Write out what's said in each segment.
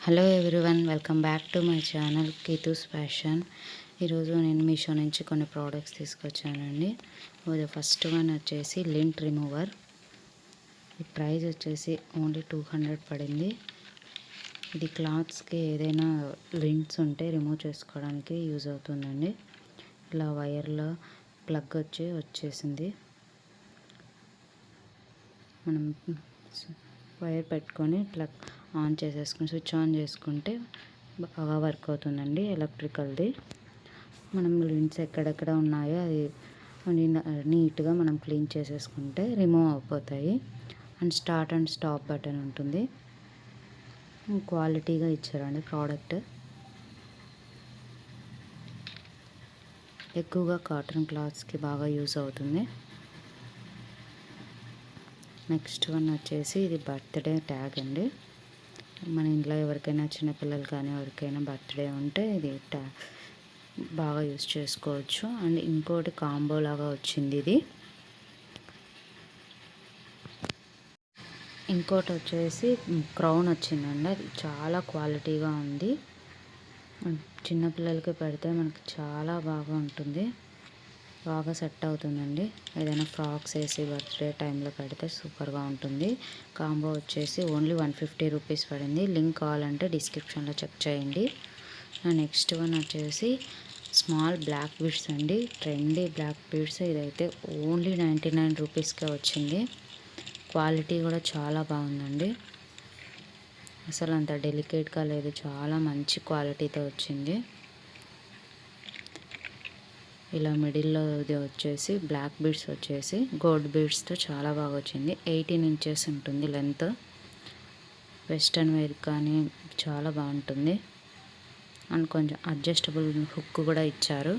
Hello everyone, welcome back to my channel Keethu's fashion. ఈరోజు నేను మీషో నుంచి కొన్ని ప్రోడక్ట్స్ తీసుకొచ్చానండి. ఫస్ట్ వన్ వచ్చేసి లింట్ రిమూవర్. ఈ ప్రైస్ వచ్చేసి ఓన్లీ 200 పడింది. ఇది క్లాత్స్కి ఏదైనా లింట్స్ ఉంటే రిమూవ్ చేసుకోవడానికి యూజ్ అవుతుందండి. ఇలా వైర్లో ప్లగ్ వచ్చేసింది. మనం వైర్ పెట్టుకొని ప్లగ్ ఆన్ చేసేసుకుని స్విచ్ ఆన్ చేసుకుంటే బాగా వర్క్ అవుతుందండి ఎలక్ట్రికల్ది. మనం లింట్స్ ఎక్కడెక్కడ ఉన్నాయో అది నీట్గా మనం క్లీన్ చేసేసుకుంటే రిమూవ్ అయిపోతాయి. And start and stop button ఉంటుంది. క్వాలిటీగా ఇచ్చారండి ప్రోడక్ట్. ఎక్కువగా కాటన్ క్లాత్స్కి బాగా యూజ్ అవుతుంది. నెక్స్ట్ వన్ వచ్చేసి ఇది బర్త్డే ట్యాగ్ అండి. మన ఇంట్లో ఎవరికైనా చిన్నపిల్లలు కానీ ఎవరికైనా బర్త్డే ఉంటే ఇది ట్యాగ్ బాగా యూజ్ చేసుకోవచ్చు. అండ్ ఇంకోటి కాంబో లాగా వచ్చింది ఇది. ఇంకోటి వచ్చేసి క్రౌన్ వచ్చిందండి. అది చాలా క్వాలిటీగా ఉంది. చిన్నపిల్లలకి పెడితే మనకి చాలా బాగా ఉంటుంది, బాగా సెట్ అవుతుందండి. ఏదైనా ఫ్రాక్స్ వేసి బర్త్డే టైంలో పెడితే సూపర్గా ఉంటుంది. కాంబో వచ్చేసి ఓన్లీ 150 రూపీస్ పడింది. లింక్ కావాలంటే డిస్క్రిప్షన్లో చెక్ చేయండి. నెక్స్ట్ వన్ వచ్చేసి స్మాల్ బ్లాక్ బీడ్స్ అండి. Trendy black beads. ఇదైతే ఓన్లీ 99 రూపీస్కే వచ్చింది. క్వాలిటీ కూడా చాలా బాగుందండి. అసలు అంత డెలికేట్గా లేదు, చాలా మంచి క్వాలిటీతో వచ్చింది. ఇలా మిడిల్లో ఇది వచ్చేసి బ్లాక్ బీడ్స్ వచ్చేసి గోల్డ్ బీడ్స్తో చాలా బాగా వచ్చింది. 18 ఇంచెస్ ఉంటుంది లెంత్. వెస్ట్రన్ వేర్ కానీ చాలా బాగుంటుంది. అండ్ కొంచెం అడ్జస్టబుల్ హుక్ కూడా ఇచ్చారు.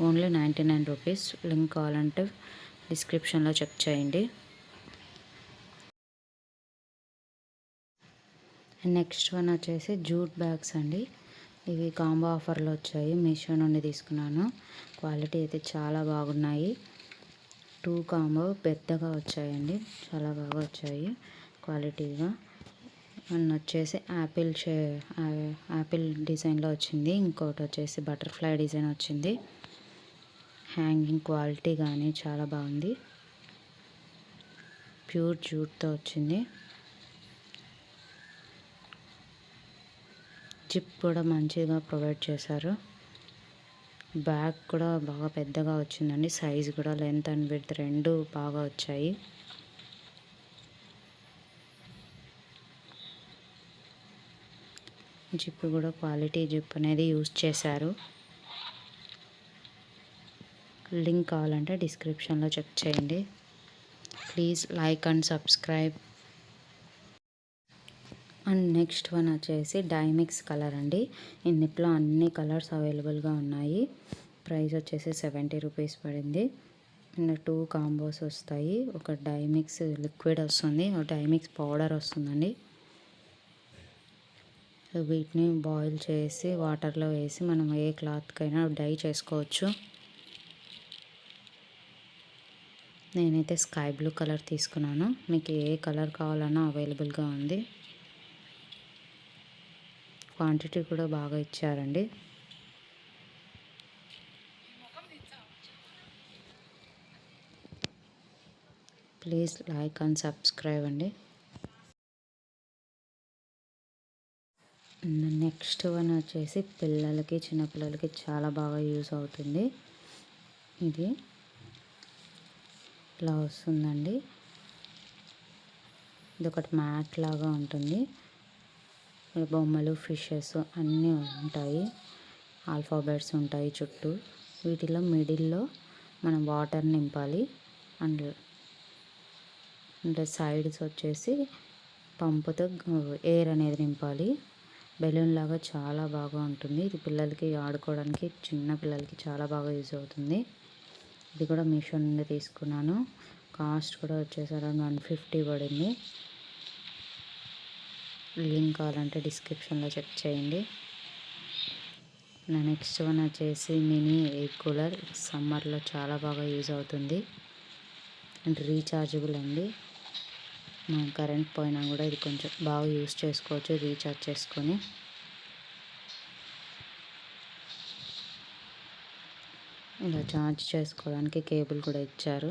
Only 99 rupees. లింక్ కావాలంటే డిస్క్రిప్షన్లో చెక్ చేయండి. నెక్స్ట్ వన్ వచ్చేసి జూట్ బ్యాగ్స్ అండి. ఇవి కాంబో ఆఫర్లో వచ్చాయి, మీషో నుండి తీసుకున్నాను. క్వాలిటీ అయితే చాలా బాగున్నాయి. 2 కాంబో పెద్దగా వచ్చాయండి, చాలా బాగా వచ్చాయి క్వాలిటీగా. వన్ వచ్చేసి యాపిల్ డిజైన్లో వచ్చింది. ఇంకోటి వచ్చేసి బటర్ఫ్లై డిజైన్ వచ్చింది. హ్యాంగింగ్ క్వాలిటీ కానీ చాలా బాగుంది. ప్యూర్ జూట్తో వచ్చింది. జిప్ కూడా మంచిగా ప్రొవైడ్ చేశారు. బ్యాగ్ కూడా బాగా పెద్దగా వచ్చిందండి. సైజ్ కూడా లెంత్ అండ్ విడ్త్ రెండు బాగా వచ్చాయి. జిప్ కూడా క్వాలిటీ జిప్ అనేది యూజ్ చేశారు. లింక్ కావాలంటే డిస్క్రిప్షన్లో చెక్ చేయండి. Please like and subscribe. And next one వచ్చేసి డైమిక్స్ కలర్ అండి. ఇందులో అన్ని కలర్స్ అవైలబుల్గా ఉన్నాయి. ప్రైస్ వచ్చేసి 70 రూపీస్ పడింది. అండ్ 2 కాంబోస్ వస్తాయి. ఒక డైమిక్స్ లిక్విడ్ వస్తుంది, ఒక డైమిక్స్ పౌడర్ వస్తుందండి. వీటిని బాయిల్ చేసి వాటర్లో వేసి మనం ఏ క్లాత్కైనా డై చేసుకోవచ్చు. నేనైతే స్కై బ్లూ కలర్ తీసుకున్నాను. మీకు ఏ కలర్ కావాలన్నా అవైలబుల్గా ఉంది. క్వాంటిటీ కూడా బాగా ఇచ్చారండి. ప్లీజ్ లైక్ అండ్ సబ్స్క్రైబ్ అండి. నెక్స్ట్ వన్ వచ్చేసి పిల్లలకి, చిన్నపిల్లలకి చాలా బాగా యూజ్ అవుతుంది. ఇది ఇలా వస్తుందండి. ఇది ఒకటి మ్యాట్ లాగా ఉంటుంది. బొమ్మలు, ఫిషెస్ అన్నీ ఉంటాయి. ఆల్ఫాబెట్స్ ఉంటాయి చుట్టూ. వీటిలో మిడిల్లో మనం వాటర్ నింపాలి. అంటే సైడ్స్ వచ్చేసి పంపుతో ఎయిర్ అనేది నింపాలి. బెలూన్ లాగా చాలా బాగా ఉంటుంది. ఇది పిల్లలకి ఆడుకోవడానికి, చిన్న పిల్లలకి చాలా బాగా యూజ్ అవుతుంది. ఇది కూడా మీషో నుండి తీసుకున్నాను. కాస్ట్ కూడా వచ్చేసి అరౌండ్ 150 పడింది. లింక్ కావాలంటే డిస్క్రిప్షన్లో చెక్ చేయండి. నెక్స్ట్ వన్ వచ్చేసి మినీ ఎయిర్ కూలర్. సమ్మర్లో చాలా బాగా యూజ్ అవుతుంది. అండ్ రీఛార్జబుల్ అండి. మనం కరెంట్ పోయినా కూడా ఇది కొంచెం బాగా యూస్ చేసుకోవచ్చు రీఛార్జ్ చేసుకొని. ఇలా ఛార్జ్ చేసుకోవడానికి కేబుల్ కూడా ఇచ్చారు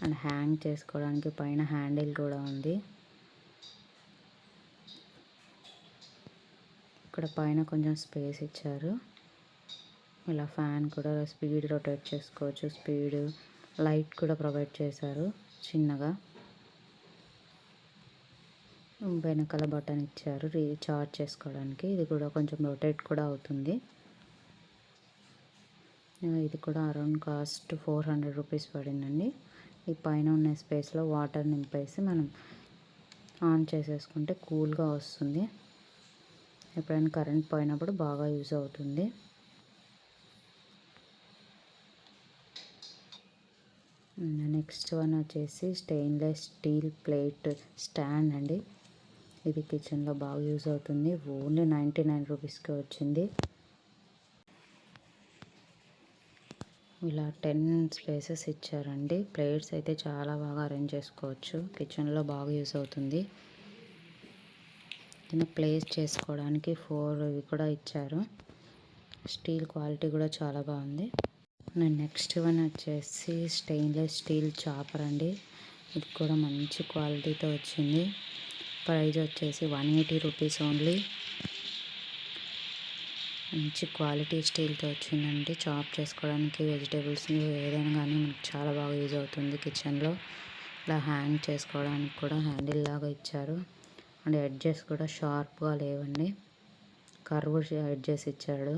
అండ్ హ్యాంగ్ చేసుకోవడానికి పైన హ్యాండిల్ కూడా ఉంది. ఇక్కడ పైన కొంచెం స్పేస్ ఇచ్చారు. ఇలా ఫ్యాన్ కూడా స్పీడ్ రొటేట్ చేసుకోవచ్చు. స్పీడ్ లైట్ కూడా ప్రొవైడ్ చేశారు చిన్నగా. వెనకాల బటన్ ఇచ్చారు రీఛార్జ్ చేసుకోవడానికి. ఇది కూడా కొంచెం రొటేట్ కూడా అవుతుంది. ఇది కూడా అరౌండ్ కాస్ట్ 400 రూపీస్ పడిందండి. ఈ పైన ఉన్న స్పేస్లో వాటర్ నింపేసి మనం ఆన్ చేసేసుకుంటే కూల్గా వస్తుంది. ఎప్పుడైనా కరెంట్ పోయినప్పుడు బాగా యూజ్ అవుతుంది. నెక్స్ట్ వన్ వచ్చేసి స్టెయిన్లెస్ స్టీల్ ప్లేట్ స్టాండ్ అండి. ఇది కిచెన్లో బాగా యూజ్ అవుతుంది. ఓన్లీ 99 రూపీస్కి వచ్చింది. ఇలా 10 స్పేసెస్ ఇచ్చారండి. ప్లేట్స్ అయితే చాలా బాగా అరేంజ్ చేసుకోవచ్చు. కిచెన్లో బాగా యూజ్ అవుతుంది. కింద ప్లేస్ చేసుకోవడానికి 4 ఇవి కూడా ఇచ్చారు. స్టీల్ క్వాలిటీ కూడా చాలా బాగుంది. నెక్స్ట్ వన్ వచ్చేసి స్టెయిన్లెస్ స్టీల్ చాపర్ అండి. ఇది కూడా మంచి క్వాలిటీతో వచ్చింది. ప్రైస్ వచ్చేసి 180 రూపీస్ ఓన్లీ. మంచి క్వాలిటీ స్టీల్తో వచ్చిందండి. చాప్ చేసుకోవడానికి వెజిటేబుల్స్ ఏదైనా కానీ మనకు చాలా బాగా యూజ్ అవుతుంది కిచెన్లో. ఇలా హ్యాంగ్ చేసుకోవడానికి కూడా హ్యాండిల్ లాగా ఇచ్చారు. అండ్ ఎడ్జెస్ కూడా షార్ప్గా లేవండి. కర్వ్ ఎడ్జెస్ ఇచ్చాడు.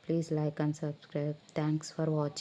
Please like and subscribe. Thanks for watching.